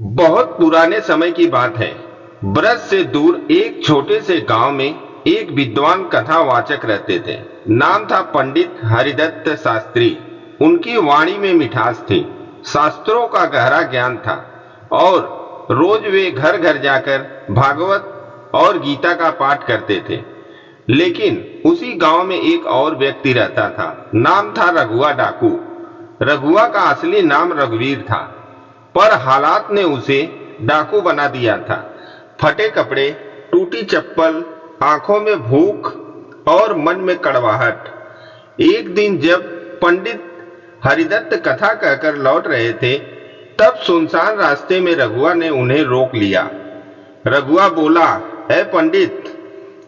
बहुत पुराने समय की बात है। ब्रज से दूर एक छोटे से गांव में एक विद्वान कथावाचक रहते थे। नाम था पंडित हरिदत्त शास्त्री। उनकी वाणी में मिठास थी, शास्त्रों का गहरा ज्ञान था और रोज वे घर घर जाकर भागवत और गीता का पाठ करते थे। लेकिन उसी गांव में एक और व्यक्ति रहता था। नाम था रघुआ डाकू। रघुआ का असली नाम रघुवीर था, पर हालात ने उसे डाकू बना दिया था। फटे कपड़े, टूटी चप्पल, आंखों में भूख और मन में कड़वाहट। एक दिन जब पंडित हरिदत्त कथा कहकर लौट रहे थे, तब सुनसान रास्ते में रघुआ ने उन्हें रोक लिया। रघुआ बोला, ऐ पंडित,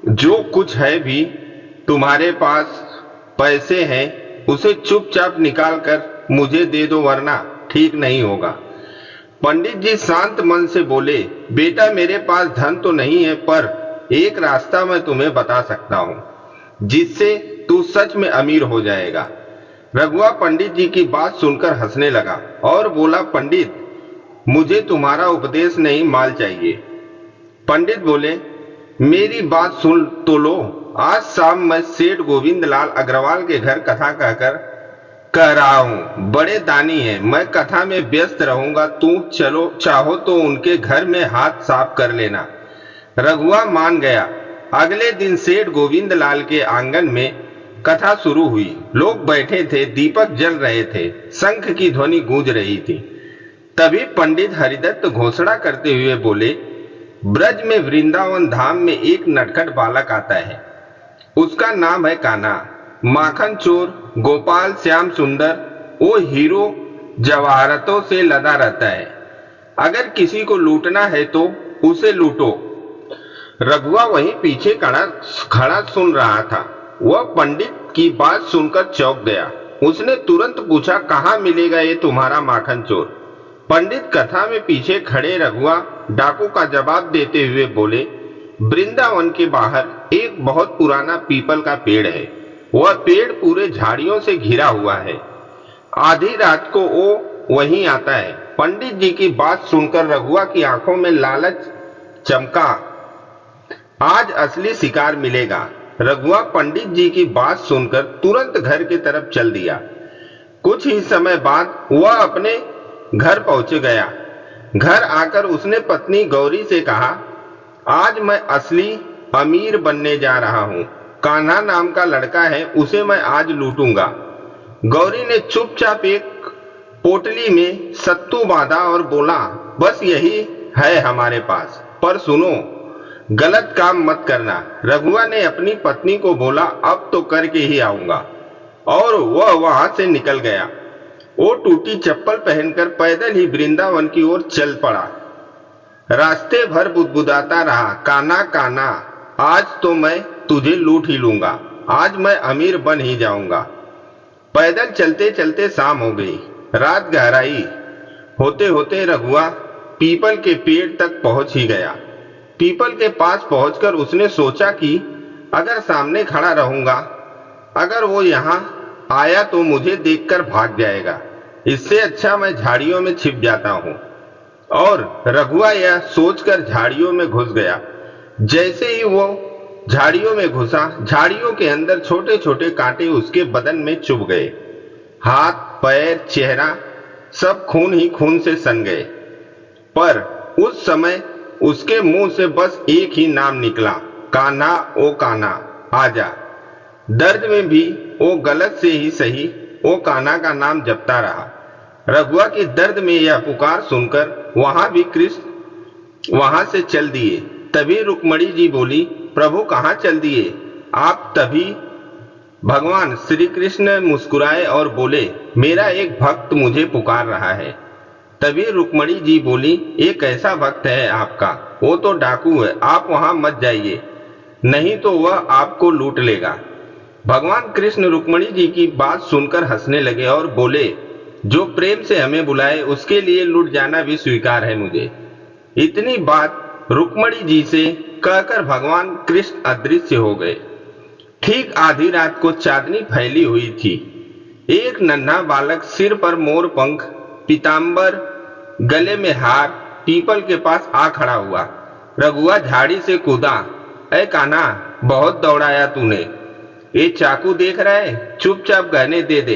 जो कुछ है भी तुम्हारे पास पैसे हैं, उसे चुपचाप निकाल कर मुझे दे दो, वरना ठीक नहीं होगा। पंडित जी शांत मन से बोले, बेटा, मेरे पास धन तो नहीं है, पर एक रास्ता मैं तुम्हें बता सकता हूं, जिससे तू सच में अमीर हो जाएगा। रघुआ पंडित जी की बात सुनकर हंसने लगा और बोला, पंडित, मुझे तुम्हारा उपदेश नहीं, माल चाहिए। पंडित बोले, मेरी बात सुन तो लो। आज शाम मैं सेठ गोविंद लाल अग्रवाल के घर कथा कहकर कह रहा हूं। बड़े दानी है, मैं कथा में व्यस्त रहूंगा। तू चलो, चाहो तो उनके घर में हाथ साफ कर लेना। रघुआ मान गया। अगले दिन सेठ गोविंद लाल के आंगन में कथा शुरू हुई। लोग बैठे थे, दीपक जल रहे थे, शंख की ध्वनि गूंज रही थी। तभी पंडित हरिदत्त घोषणा करते हुए बोले, ब्रज में वृंदावन धाम में एक नटखट बालक आता है। उसका नाम है कान्हा। माखन चोर, गोपाल श्याम सुंदर, वो हीरो जवाहरतों से लदा रहता है। अगर किसी को लूटना है तो उसे लूटो। रघुआ वहीं पीछे खड़ा सुन रहा था। वह पंडित की बात सुनकर चौंक गया। उसने तुरंत पूछा, कहाँ मिलेगा ये तुम्हारा माखन चोर? पंडित कथा में पीछे खड़े रघुआ डाकू का जवाब देते हुए बोले, वृंदावन के बाहर एक बहुत पुराना पीपल का पेड़ है। वह पेड़ पूरे झाड़ियों से घिरा हुआ है। आधी रात को वो वहीं आता है। पंडित जी की बात सुनकर रघुआ की आंखों में लालच चमका। आज असली शिकार मिलेगा। रघुआ पंडित जी की बात सुनकर तुरंत घर की तरफ चल दिया। कुछ ही समय बाद वह अपने घर पहुंच गया। घर आकर उसने पत्नी गौरी से कहा, आज मैं असली अमीर बनने जा रहा हूं। कान्हा नाम का लड़का है, उसे मैं आज लूटूंगा। गौरी ने चुपचाप एक पोटली में सत्तू बांधा और बोला, बस यही है हमारे पास, पर सुनो, गलत काम मत करना। रघुआ ने अपनी पत्नी को बोला, अब तो करके ही आऊंगा, और वह वहां से निकल गया। वो टूटी चप्पल पहनकर पैदल ही वृंदावन की ओर चल पड़ा। रास्ते भर बुदबुदाता रहा, कान्हा कान्हा, आज तो मैं तुझे लूट ही लूंगा। आज मैं अमीर बन ही जाऊंगा। पैदल चलते चलते शाम हो गई। रात गहराई होते होते रघुआ पीपल के पेड़ तक पहुंच ही गया। पीपल के पास पहुंचकर उसने सोचा कि अगर सामने खड़ा रहूंगा, अगर वो यहाँ आया तो मुझे देखकर भाग जाएगा। इससे अच्छा मैं झाड़ियों में छिप जाता हूँ। और रघुआ यह सोचकर झाड़ियों में घुस गया। जैसे ही वो झाड़ियों में घुसा, झाड़ियों के अंदर छोटे छोटे कांटे उसके बदन में चुभ गए। हाथ, पैर, चेहरा सब खून ही खून से सन गए। पर उस समय उसके मुंह से बस एक ही नाम निकला, कान्हा, ओ कान्हा, आजा। दर्द में भी वो गलत से ही सही वो कान्हा का नाम जपता रहा। रघुआ की दर्द में यह पुकार सुनकर वहां भी कृष्ण वहां से चल दिए। तभी रुक्मणी जी बोली, प्रभु कहाँ चल दिए आप? तभी भगवान श्री कृष्ण मुस्कुराए और बोले, मेरा एक भक्त मुझे पुकार रहा है। तभी रुक्मणी जी बोली, ये कैसा भक्त है आपका? वो तो डाकू है, आप वहां मत जाइए, नहीं तो वह आपको लूट लेगा। भगवान कृष्ण रुक्मणी जी की बात सुनकर हंसने लगे और बोले, जो प्रेम से हमें बुलाए उसके लिए लूट जाना भी स्वीकार है मुझे। इतनी बात रुक्मणी जी से कहकर भगवान कृष्ण अदृश्य हो गए। ठीक आधी रात को चांदनी फैली हुई थी। एक नन्हा बालक सिर पर मोर पंख, पीतांबर, गले में हार पीपल के पास आ खड़ा हुआ। रघुआ झाड़ी से कूदा। ए कान्हा, बहुत दौड़ाया तूने। ये चाकू देख रहा है, चुपचाप गहने दे दे।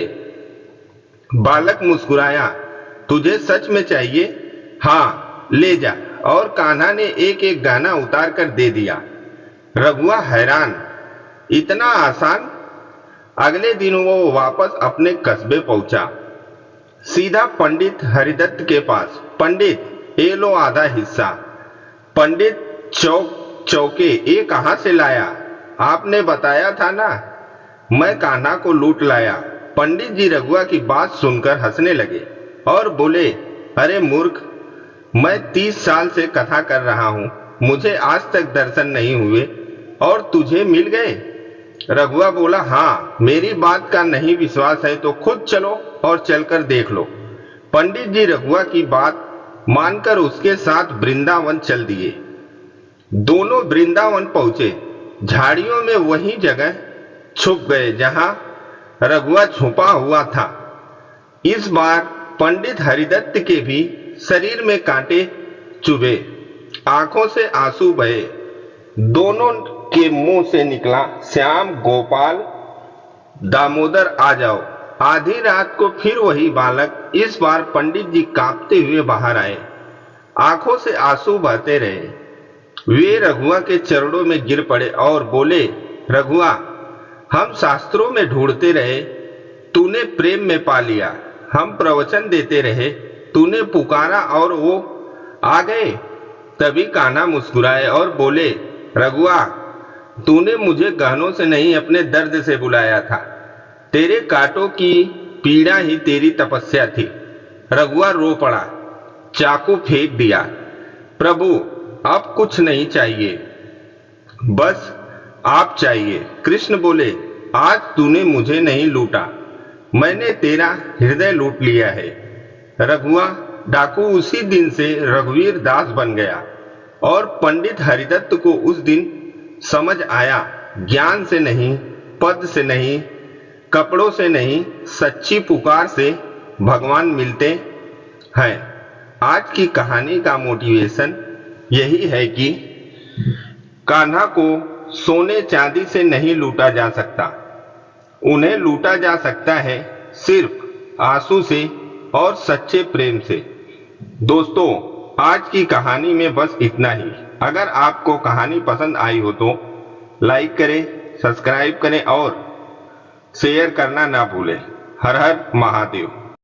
बालक मुस्कुराया। तुझे सच में चाहिए? हाँ, ले जा। और कान्हा ने एक एक गहना उतार कर दे दिया। रघुआ हैरान, इतना आसान? अगले दिन वो वापस अपने कस्बे पहुंचा, सीधा पंडित हरिदत्त के पास। पंडित, ये लो आधा हिस्सा। पंडित चौके, ये कहां से लाया? आपने बताया था ना, मैं कान्हा को लूट लाया। पंडित जी रघुआ की बात सुनकर हंसने लगे और बोले, अरे मूर्ख, मैं 30 साल से कथा कर रहा हूं, मुझे आज तक दर्शन नहीं हुए और तुझे मिल गए? रघुआ बोला, हाँ, मेरी बात का नहीं विश्वास है तो खुद चलो और चलकर देख लो। पंडित जी रघुआ की बात मानकर उसके साथ वृंदावन चल दिए। दोनों वृंदावन पहुंचे। झाड़ियों में वही जगह छुप गए जहां रघुआ छुपा हुआ था। इस बार पंडित हरिदत्त के भी शरीर में कांटे चुभे, आंखों से आंसू बहे। दोनों के मुंह से निकला, श्याम, गोपाल, दामोदर आ जाओ। आधी रात को फिर वही बालक। इस बार पंडित जी कांपते हुए बाहर आए, आंखों से आंसू बहते रहे। वे रघुआ के चरणों में गिर पड़े और बोले, रघुआ, हम शास्त्रों में ढूंढते रहे, तूने प्रेम में पा लिया। हम प्रवचन देते रहे, तूने पुकारा और वो आ गए। तभी कान्हा मुस्कुराए और बोले, रघुआ, तूने मुझे गहनों से नहीं अपने दर्द से बुलाया था। तेरे कांटों की पीड़ा ही तेरी तपस्या थी। रघुआ रो पड़ा, चाकू फेंक दिया। प्रभु, अब कुछ नहीं चाहिए, बस आप चाहिए। कृष्ण बोले, आज तूने मुझे नहीं लूटा, मैंने तेरा हृदय लूट लिया है। रघुआ डाकू उसी दिन से रघुवीर दास बन गया और पंडित हरिदत्त को उस दिन समझ आया, ज्ञान से नहीं, पद से नहीं, कपड़ों से नहीं, सच्ची पुकार से भगवान मिलते हैं। आज की कहानी का मोटिवेशन यही है कि कान्हा को सोने चांदी से नहीं लूटा जा सकता, उन्हें लूटा जा सकता है सिर्फ आंसू से और सच्चे प्रेम से। दोस्तों, आज की कहानी में बस इतना ही। अगर आपको कहानी पसंद आई हो तो लाइक करें, सब्सक्राइब करें और शेयर करना ना भूलें। हर हर महादेव।